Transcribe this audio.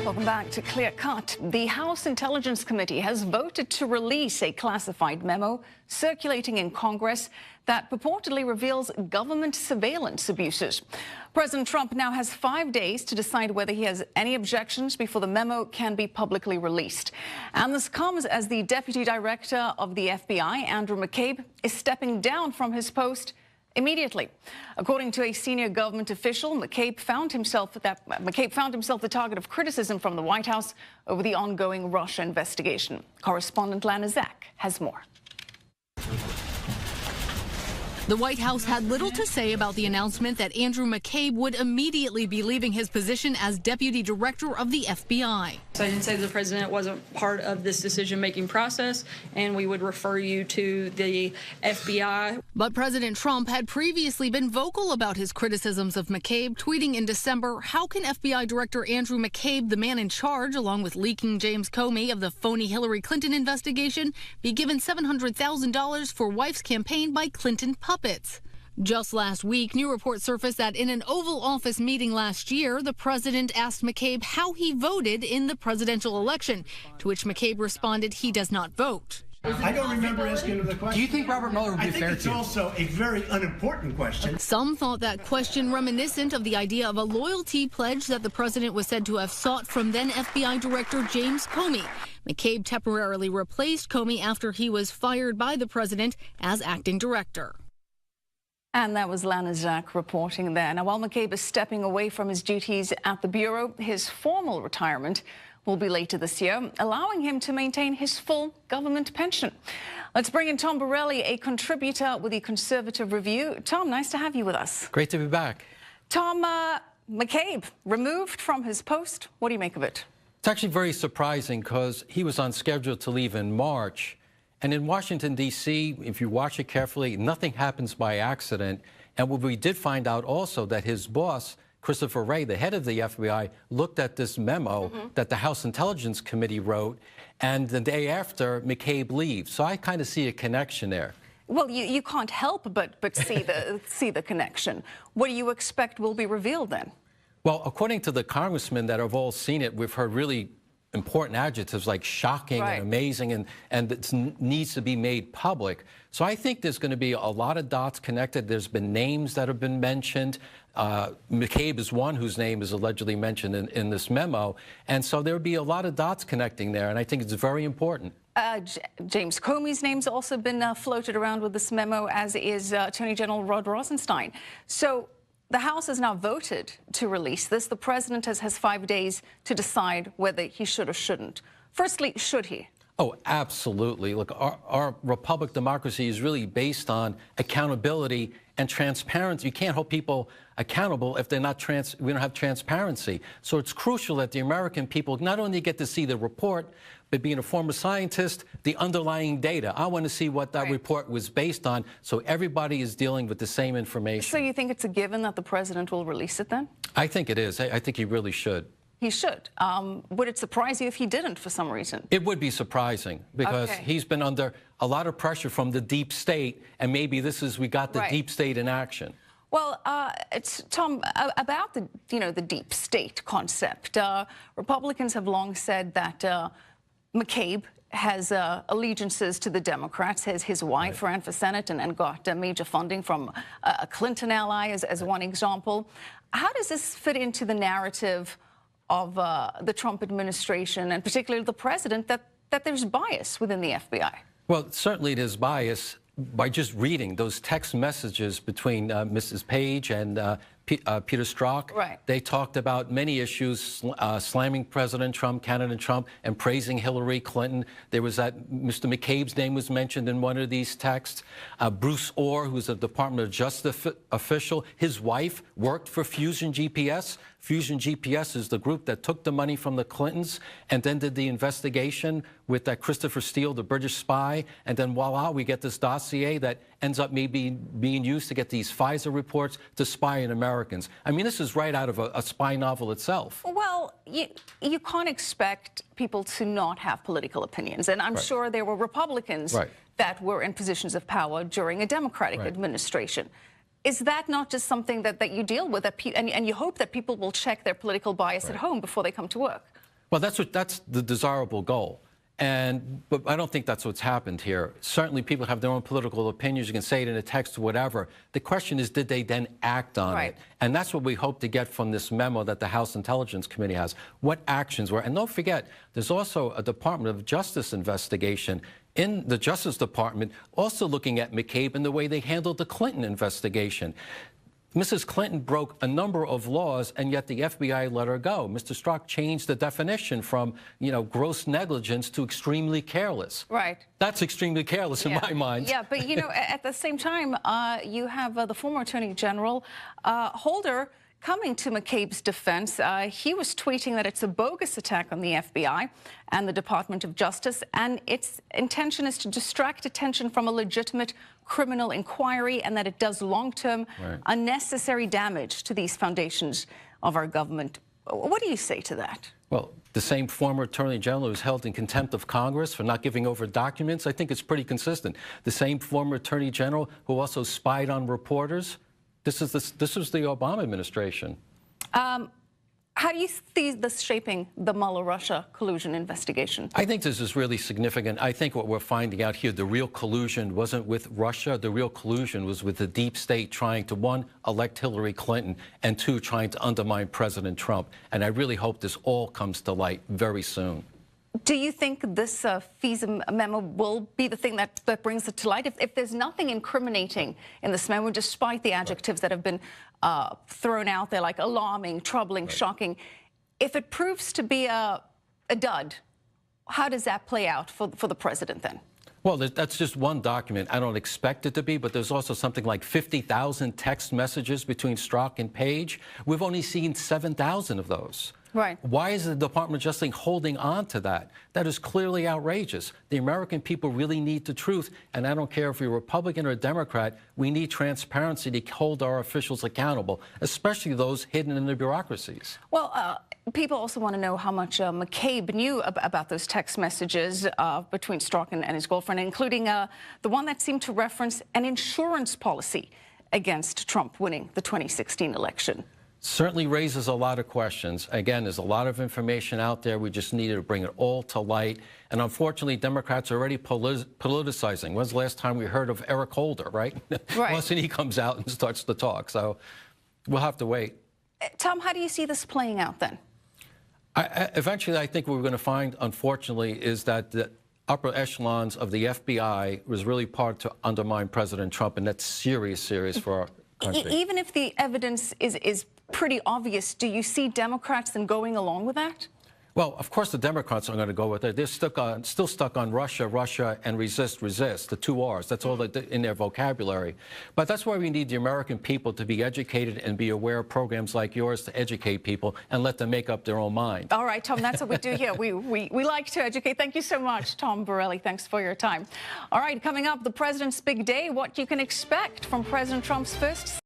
Welcome back to Clearcut. The House Intelligence Committee has voted to release a classified memo circulating in Congress that purportedly reveals government surveillance abuses. President Trump now has 5 days to decide whether he has any objections before the memo can be publicly released. And this comes as the Deputy Director of the FBI, Andrew McCabe, is stepping down from his post immediately. According to a senior government official, McCabe found himself the target of criticism from the White House over the ongoing Russia investigation. Correspondent Lana Zach has more. The White House had little to say about the announcement that Andrew McCabe would immediately be leaving his position as Deputy Director of the FBI. So I didn't say the president wasn't part of this decision-making process, and we would refer you to the FBI. But President Trump had previously been vocal about his criticisms of McCabe, tweeting in December, "How can FBI Director Andrew McCabe, the man in charge, along with leaking James Comey of the phony Hillary Clinton investigation, be given $700,000 for wife's campaign by Clinton puppets?" Just last week, new reports surfaced that in an Oval Office meeting last year, the president asked McCabe how he voted in the presidential election, to which McCabe responded he does not vote. I don't remember asking him the question. Do you think Robert Mueller would be fair to you? I think it's also a very unimportant question. Some thought that question reminiscent of the idea of a loyalty pledge that the president was said to have sought from then FBI Director James Comey. McCabe temporarily replaced Comey after he was fired by the president as acting director. And that was Lana Zach reporting there. Now, while McCabe is stepping away from his duties at the Bureau, his formal retirement will be later this year, allowing him to maintain his full government pension. Let's bring in Tom Borelli, a contributor with the Conservative Review. Tom, nice to have you with us. Great to be back. Tom, McCabe removed from his post. What do you make of it? It's actually very surprising because he was on schedule to leave in March. And in Washington, D.C., if you watch it carefully, nothing happens by accident. And we did find out also that his boss, Christopher Wray, the head of the FBI, looked at this memo that the House Intelligence Committee wrote, and the day after, McCabe leaves. So I kind of see a connection there. Well, you can't help but see the connection. What do you expect will be revealed then? Well, according to the congressmen that have all seen it, we've heard really important adjectives like shocking and amazing, and it needs to be made public. So I think there's going to be a lot of dots connected. There's been names that have been mentioned. McCabe is one whose name is allegedly mentioned in this memo. And so there will be a lot of dots connecting there, and I think it's very important. James Comey's name's also been floated around with this memo, as is Attorney General Rod Rosenstein. So the House has now voted to release this. The president has 5 days to decide whether he should or shouldn't. Firstly, should he? Oh, absolutely. Look, our republic democracy is really based on accountability and transparency. You can't hold people accountable if they're not we don't have transparency. So it's crucial that the American people not only get to see the report, but being a former scientist, the underlying data. I want to see what that report was based on, so everybody is dealing with the same information. So you think it's a given that the president will release it then? I think it is. I think he really should. He should. Would it surprise you if he didn't for some reason? It would be surprising because he's been under a lot of pressure from the deep state, and maybe we got the deep state in action. Well, it's Tom, about the deep state concept. Republicans have long said that McCabe has allegiances to the Democrats. His wife ran for Senate and got major funding from a Clinton ally, as one example. How does this fit into the narrative of the Trump administration, and particularly the president, that there's bias within the FBI? Well, certainly there's bias by just reading those text messages between Mrs. Page and Peter Strzok. They talked about many issues, slamming President Trump, candidate Trump, and praising Hillary Clinton. There was that Mr. McCabe's name was mentioned in one of these texts. Bruce Orr, who's a Department of Justice official, his wife worked for Fusion GPS. Fusion GPS is the group that took the money from the Clintons and then did the investigation with that Christopher Steele, the British spy. And then voila, we get this dossier that ends up maybe being used to get these FISA reports to spy on Americans. I mean, this is right out of a spy novel itself. Well, you can't expect people to not have political opinions. And I'm sure there were Republicans that were in positions of power during a Democratic administration. Is that not just something that you deal with, and you hope that people will check their political bias at home before they come to work? Well, that's the desirable goal. But I don't think that's what's happened here. Certainly, people have their own political opinions. You can say it in a text or whatever. The question is, did they then act on it? And that's what we hope to get from this memo that the House Intelligence Committee has. What actions were? And don't forget, there's also a Department of Justice investigation in the Justice Department also looking at McCabe and the way they handled the Clinton investigation. Mrs. Clinton broke a number of laws, and yet the FBI let her go. Mr. Strzok changed the definition from, gross negligence to extremely careless. Right. That's extremely careless in my mind. Yeah, but, at the same time, you have the former Attorney General Holder coming to McCabe's defense. He was tweeting that it's a bogus attack on the FBI and the Department of Justice, and its intention is to distract attention from a legitimate criminal inquiry, and that it does long-term unnecessary damage to these foundations of our government. What do you say to that? Well, the same former Attorney General who's held in contempt of Congress for not giving over documents, I think it's pretty consistent. The same former Attorney General who also spied on reporters. This was the Obama administration. How do you see this shaping the Mueller-Russia collusion investigation? I think this is really significant. I think what we're finding out here, the real collusion wasn't with Russia. The real collusion was with the deep state trying to, one, elect Hillary Clinton, and two, trying to undermine President Trump. And I really hope this all comes to light very soon. Do you think this FISA memo will be the thing that brings it to light? If there's nothing incriminating in this memo, despite the adjectives that have been thrown out there, like alarming, troubling, shocking, if it proves to be a dud, how does that play out for the president then? Well, that's just one document. I don't expect it to be, but there's also something like 50,000 text messages between Strzok and Page. We've only seen 7,000 of those. Right. Why is the Department of Justice holding on to that? That is clearly outrageous. The American people really need the truth, and I don't care if you're a Republican or a Democrat, we need transparency to hold our officials accountable, especially those hidden in the bureaucracies. Well, people also want to know how much McCabe knew about those text messages between Strzok and his girlfriend, including the one that seemed to reference an insurance policy against Trump winning the 2016 election. Certainly raises a lot of questions. Again, there's a lot of information out there. We just needed to bring it all to light. And unfortunately, Democrats are already politicizing. When's the last time we heard of Eric Holder, right? Once he comes out and starts to talk. So we'll have to wait. Tom, how do you see this playing out then? Eventually, I think what we're going to find, unfortunately, is that the upper echelons of the FBI was really part to undermine President Trump, and that's serious for our country. Even if the evidence is pretty obvious, do you see Democrats then going along with that? Well, of course, the Democrats are going to go with it. They're still stuck on Russia, and resist, the two R's. That's all in their vocabulary. But that's why we need the American people to be educated and be aware of programs like yours to educate people and let them make up their own mind. All right, Tom, that's what we do here. We like to educate. Thank you so much, Tom Borelli. Thanks for your time. All right, coming up, the president's big day, what you can expect from President Trump's first